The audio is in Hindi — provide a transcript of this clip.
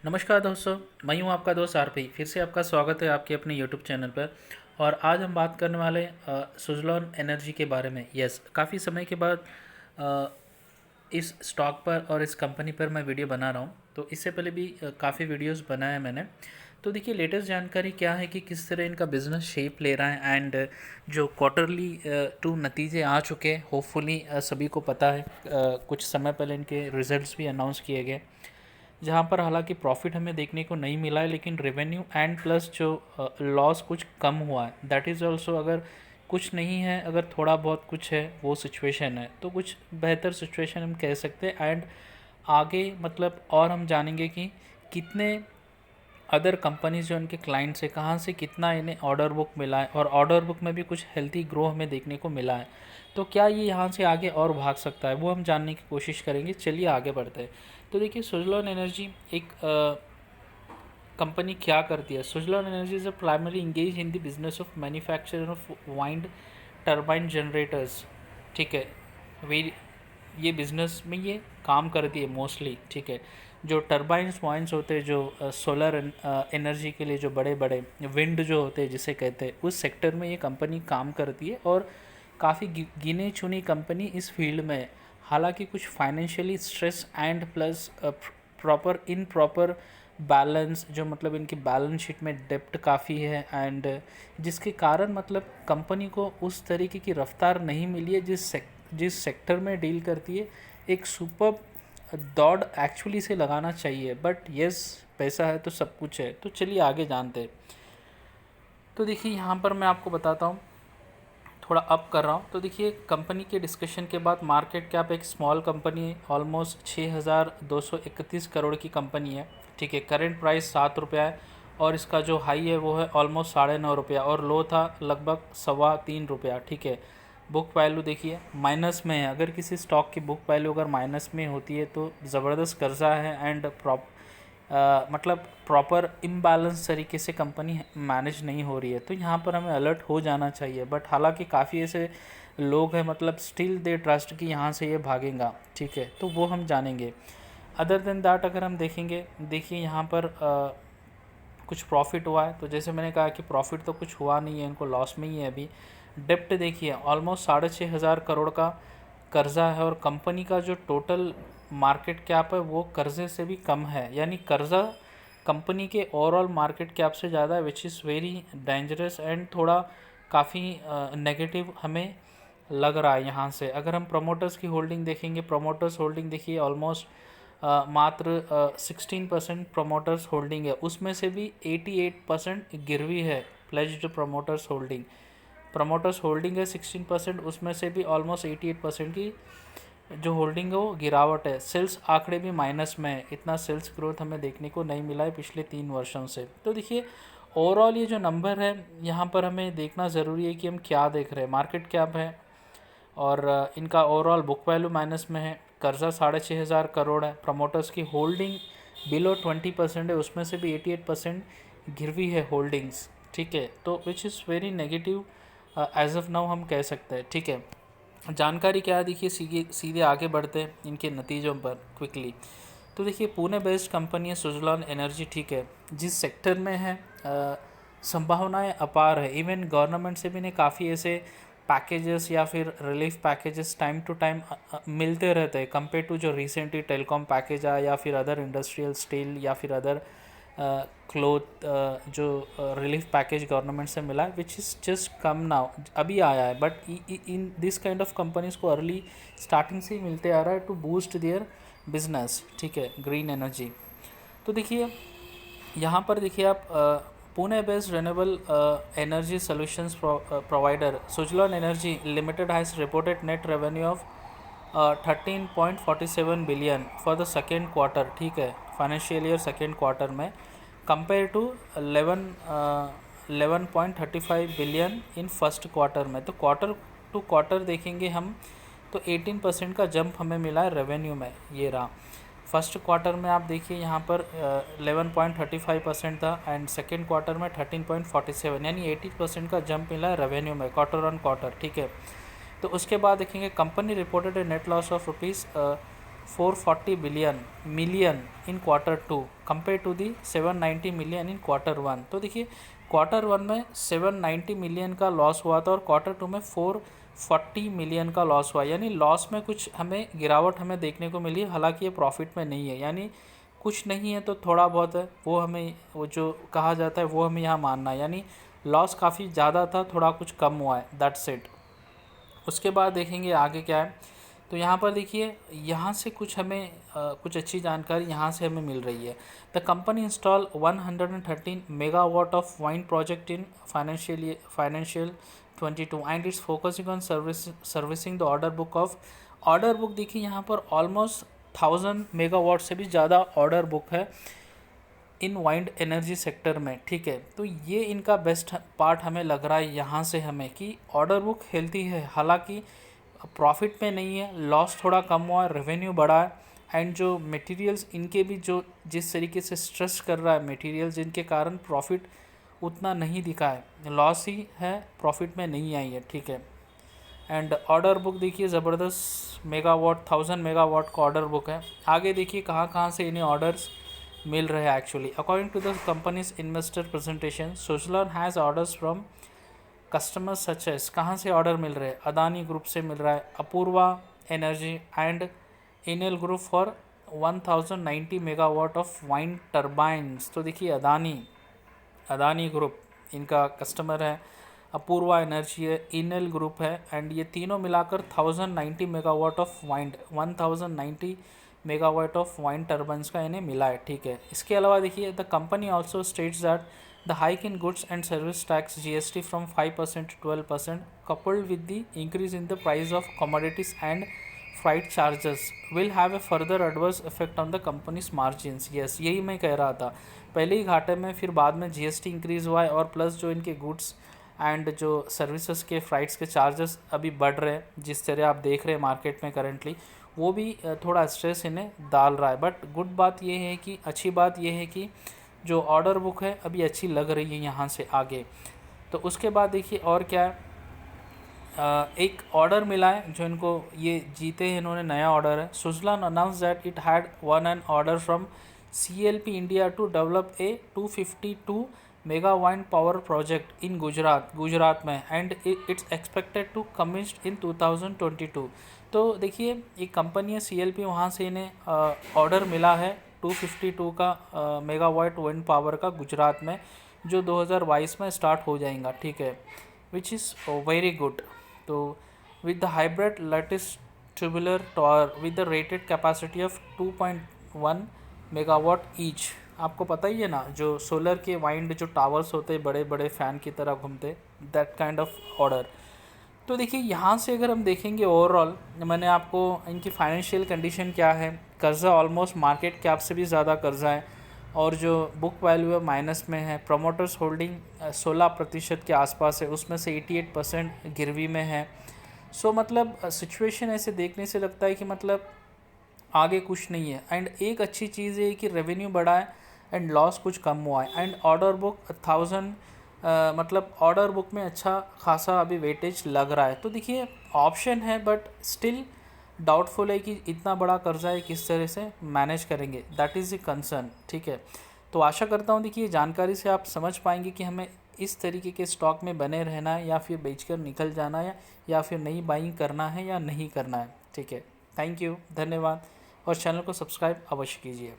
नमस्कार दोस्तों। मैं हूं आपका दोस्त आरपी। फिर से आपका स्वागत है आपके अपने यूट्यूब चैनल पर। और आज हम बात करने वाले सुजलॉन एनर्जी के बारे में। यस, काफ़ी समय के बाद अ, इस स्टॉक पर और इस कंपनी पर मैं वीडियो बना रहा हूं। तो इससे पहले भी काफ़ी वीडियोस बनाए हैं मैंने। तो देखिए, लेटेस्ट जानकारी क्या है कि किस तरह इनका बिज़नेस शेप ले रहा है। एंड जो क्वार्टरली टू नतीजे आ चुके हैं, होपफुली सभी को पता है। कुछ समय पहले इनके रिजल्ट्स भी अनाउंस किए गए, जहाँ पर हालांकि प्रॉफिट हमें देखने को नहीं मिला है, लेकिन रेवेन्यू एंड प्लस जो लॉस कुछ कम हुआ है। दैट इज़ ऑल्सो, अगर कुछ नहीं है, अगर थोड़ा बहुत कुछ है, वो सिचुएशन है तो कुछ बेहतर सिचुएशन हम कह सकते हैं। एंड आगे मतलब और हम जानेंगे कि कितने अदर कंपनीज जो इनके क्लाइंट्स है, कहाँ से कितना इन्हें ऑर्डर बुक मिला है, और ऑर्डर बुक में भी कुछ हेल्थी ग्रो हमें देखने को मिला है। तो क्या ये यहाँ से आगे और भाग सकता है, वो हम जानने की कोशिश करेंगे। चलिए आगे बढ़ते हैं। तो देखिए, सुजलॉन एनर्जी एक कंपनी क्या करती है। Suzlon energy is a primary engage in the business of manufacture of wind turbine generators. ठीक है, वे ये बिज़नेस में ये काम करती है मोस्टली। ठीक है, जो टर्बाइन्स वाइंस होते हैं, जो सोलर एनर्जी के लिए जो बड़े बड़े विंड जो होते हैं जिसे कहते हैं, उस सेक्टर में ये कंपनी काम करती है। और काफ़ी गिने चुनी कंपनी इस फील्ड में है। हालांकि कुछ financially stress and plus proper in proper balance, जो मतलब इनकी बैलेंस शीट में डेप्ट काफ़ी है। एंड जिसके कारण मतलब कंपनी को उस तरीके की रफ्तार नहीं मिली है जिस सेक्टर में डील करती है। एक सुपर दौड़ एक्चुअली से लगाना चाहिए, बट यस, पैसा है तो सब कुछ है। तो चलिए आगे जानते हैं। तो देखिए, यहाँ पर मैं आपको बताता हूँ, थोड़ा अप कर रहा हूँ। तो देखिए, कंपनी के डिस्कशन के बाद मार्केट कैप एक स्मॉल कंपनी है, ऑलमोस्ट 6,231 करोड़ की कंपनी है। ठीक है, करेंट प्राइस ₹7 है, और इसका जो हाई है वो है ऑलमोस्ट ₹9.5, और लो था लगभग ₹3.25। ठीक है, बुक वैल्यू देखिए माइनस में है। अगर किसी स्टॉक की बुक वैल्यू अगर माइनस में होती है तो ज़बरदस्त कर्जा है। एंड मतलब प्रॉपर इम्बैलेंस तरीके से कंपनी मैनेज नहीं हो रही है। तो यहाँ पर हमें अलर्ट हो जाना चाहिए। बट हालांकि काफ़ी ऐसे लोग हैं, मतलब स्टिल दे ट्रस्ट कि यहाँ से ये भागेगा। ठीक है, तो वो हम जानेंगे। अदर देन दैट अगर हम देखेंगे, देखिए यहाँ पर कुछ प्रॉफिट हुआ है। तो जैसे मैंने कहा कि प्रॉफिट तो कुछ हुआ नहीं है, इनको लॉस में ही है अभी। डेप्ट देखिए ऑलमोस्ट 6,500 करोड़ का कर्जा है, और कंपनी का जो टोटल मार्केट कैप है वो कर्जे से भी कम है। यानी कर्जा कंपनी के ओवरऑल मार्केट कैप से ज़्यादा है, which is very dangerous and थोड़ा काफ़ी नेगेटिव हमें लग रहा है यहाँ से। अगर हम प्रमोटर्स की होल्डिंग देखेंगे, प्रमोटर्स होल्डिंग देखिए ऑलमोस्ट मात्र 16% प्रमोटर्स होल्डिंग है। उसमें से भी 88% गिरवी है, प्लेज्ड प्रमोटर्स होल्डिंग है 16%, उसमें से भी ऑलमोस्ट 88% की जो होल्डिंग है वो गिरावट है। सेल्स आंकड़े भी माइनस में है, इतना सेल्स ग्रोथ हमें देखने को नहीं मिला है पिछले 3 वर्षों से। तो देखिए, ओवरऑल ये जो नंबर है यहाँ पर हमें देखना ज़रूरी है कि हम क्या देख रहे हैं। मार्केट कैप है, और इनका ओवरऑल बुक वैल्यू माइनस में है, कर्जा 6,500 करोड़ है, प्रमोटर्स की होल्डिंग बिलो 20% है, उसमें से भी 88% गिरवी है होल्डिंग्स। ठीक है, तो which is very negative as of now हम कह सकते हैं। ठीक है, जानकारी क्या है देखिए, सीधे सीधे आगे बढ़ते हैं इनके नतीजों पर क्विकली। तो देखिए, पुणे बेस्ड कंपनी है सुजलॉन एनर्जी। ठीक है, जिस सेक्टर में है संभावनाएं अपार है। इवन गवर्नमेंट से भी ने काफ़ी ऐसे पैकेजेस या फिर relief packages time to time मिलते रहते हैं, कंपेयर टू जो रिसेंटली टेलीकॉम पैकेज आया, या फिर अदर इंडस्ट्रियल स्टील, या फिर अदर क्लोथ जो रिलीफ पैकेज गवर्नमेंट से मिला है, which is just come now, अभी आया है। But in this kind of companies को अर्ली स्टार्टिंग से ही मिलते आ रहा है टू बूस्ट देयर बिजनेस। ठीक है, ग्रीन एनर्जी। तो देखिए, यहाँ पर देखिए आप, Pune based renewable energy solutions provider Suzlon energy limited has reported net revenue of 13.47 billion for the second quarter. ठीक है, फाइनेंशियल ईयर सेकेंड क्वार्टर में, compare to 11.35 billion in first quarter में। तो क्वार्टर टू क्वार्टर देखेंगे हम तो 18% का जंप हमें मिला है रेवेन्यू में। ये रहा फर्स्ट क्वार्टर में, आप देखिए यहाँ पर 11.35% था, एंड सेकेंड क्वार्टर में 13.47, यानी 80% का जंप मिला है रेवेन्यू में क्वार्टर ऑन क्वार्टर। ठीक है, तो उसके बाद देखेंगे company reported a net loss of 440 million in Q2 compare to the 790 million in Q1। तो देखिए Q1 में 790 मिलियन का लॉस हुआ था और Q2 में 440 मिलियन का लॉस हुआ, यानी लॉस में कुछ हमें गिरावट हमें देखने को मिली। हालांकि ये प्रॉफिट में नहीं है, यानी कुछ नहीं है तो थोड़ा बहुत है, वो हमें वो जो कहा जाता है वो हमें यहाँ मानना है। यानी लॉस काफ़ी ज़्यादा था, थोड़ा कुछ कम हुआ है, दैट्स इट। उसके बाद देखेंगे आगे क्या है। तो यहाँ पर देखिए, यहाँ से कुछ हमें कुछ अच्छी जानकारी यहाँ से हमें मिल रही है। The company install 113 megawatt of wind project in financial 22 and it's focusing on servicing the order book देखिए यहाँ पर ऑलमोस्ट 1000 मेगावाट से भी ज़्यादा ऑर्डर बुक है इन वाइंड एनर्जी सेक्टर में, ठीक है। तो ये इनका बेस्ट पार्ट हमें लग रहा है यहाँ से हमें, कि ऑर्डर बुक हेल्थी है, हालांकि प्रॉफिट में नहीं है, लॉस थोड़ा कम हुआ है, रेवेन्यू बढ़ा है। एंड जो मटेरियल्स इनके भी जो जिस तरीके से स्ट्रेस कर रहा है मटेरियल, जिनके कारण प्रॉफिट उतना नहीं दिखा है, लॉस ही है, प्रॉफिट में नहीं आई है, ठीक है। एंड ऑर्डर बुक देखिए ज़बरदस्त मेगावाट, 1000 मेगावाट का ऑर्डर बुक है। आगे देखिए कहाँ कहाँ से इन्हें ऑर्डर्स मिल रहे हैं actually. According to the company's investor presentation, Suzlon has orders from customers such as, कहाँ से ऑर्डर मिल रहे हैं, अदानी ग्रुप से मिल रहा है, Apurva energy and Inel group for 1090 megawatt of wind turbines. तो देखिए अदानी ग्रुप इनका कस्टमर है, अपूर्वा एनर्जी है, इनेल ग्रुप है, एंड ये तीनों मिलाकर 1090 megawatt of wind 1090 megawatt of wind turbines का इन्हें मिला है, ठीक है। इसके अलावा देखिए the company also states that the hike in goods and service tax GST from 5% to 12% coupled with the increase in the price of commodities and freight charges will have a further adverse effect on the company's margins। yes, यही मैं कह रहा था, पहले ही घाटे में, फिर बाद में GST इंक्रीज़ हुआ है, और प्लस जो इनके गुड्स एंड जो सर्विसेज के फ्राइट्स के चार्जेस अभी बढ़ रहे हैं, जिस तरह आप देख रहे हैं मार्केट में करेंटली, वो भी थोड़ा स्ट्रेस इन्हें डाल रहा है। बट गुड बात ये है कि, अच्छी बात ये है कि जो ऑर्डर बुक है अभी अच्छी लग रही है यहाँ से आगे। तो उसके बाद देखिए और क्या है, एक ऑर्डर मिला है जो इनको ये जीते हैं इन्होंने, नया ऑर्डर है। Suzlon announce that it had won an order from CLP India to develop a 252 mega wind power project in Gujarat में, and it's expected to commissioned in 2022। तो देखिए एक कंपनी है CLP, वहाँ से इन्हें ऑर्डर मिला है 252 का मेगावाट विंड पावर का गुजरात में, जो 2022 में स्टार्ट हो जाएगा, ठीक है, विच इज़ वेरी गुड। तो with the hybrid latest tubular tower with the rated capacity of 2.1 megawatt each, आपको पता ही है ना, जो सोलर के वाइंड जो टावर्स होते हैं बड़े बड़े फ़ैन की तरह घूमते, दैट काइंड ऑफ ऑर्डर। तो देखिए यहाँ से अगर हम देखेंगे ओवरऑल, मैंने आपको इनकी फाइनेंशियल कंडीशन क्या है, कर्ज़ा ऑलमोस्ट मार्केट कैप से भी ज़्यादा कर्ज़ा है, और जो बुक वैल्यू है माइनस में है, प्रोमोटर्स होल्डिंग 16% के आसपास है, उसमें से 88% गिरवी में है। सो मतलब सिचुएशन ऐसे देखने से लगता है कि मतलब आगे कुछ नहीं है। एंड एक अच्छी चीज़ है कि रेवेन्यू बढ़ा है एंड लॉस कुछ कम हुआ है, एंड ऑर्डर बुक 1000 मतलब ऑर्डर बुक में अच्छा खासा अभी वेटेज लग रहा है। तो देखिए ऑप्शन है, बट स्टिल डाउटफुल है कि इतना बड़ा कर्जा है किस तरह से मैनेज करेंगे, दैट इज़ ए कंसर्न, ठीक है। तो आशा करता हूँ देखिए जानकारी से आप समझ पाएंगे कि हमें इस तरीके के स्टॉक में बने रहना है, या फिर बेचकर निकल जाना है, या फिर नई बाइंग करना है या नहीं करना है, ठीक है। थैंक यू, धन्यवाद, और चैनल को सब्सक्राइब अवश्य कीजिए।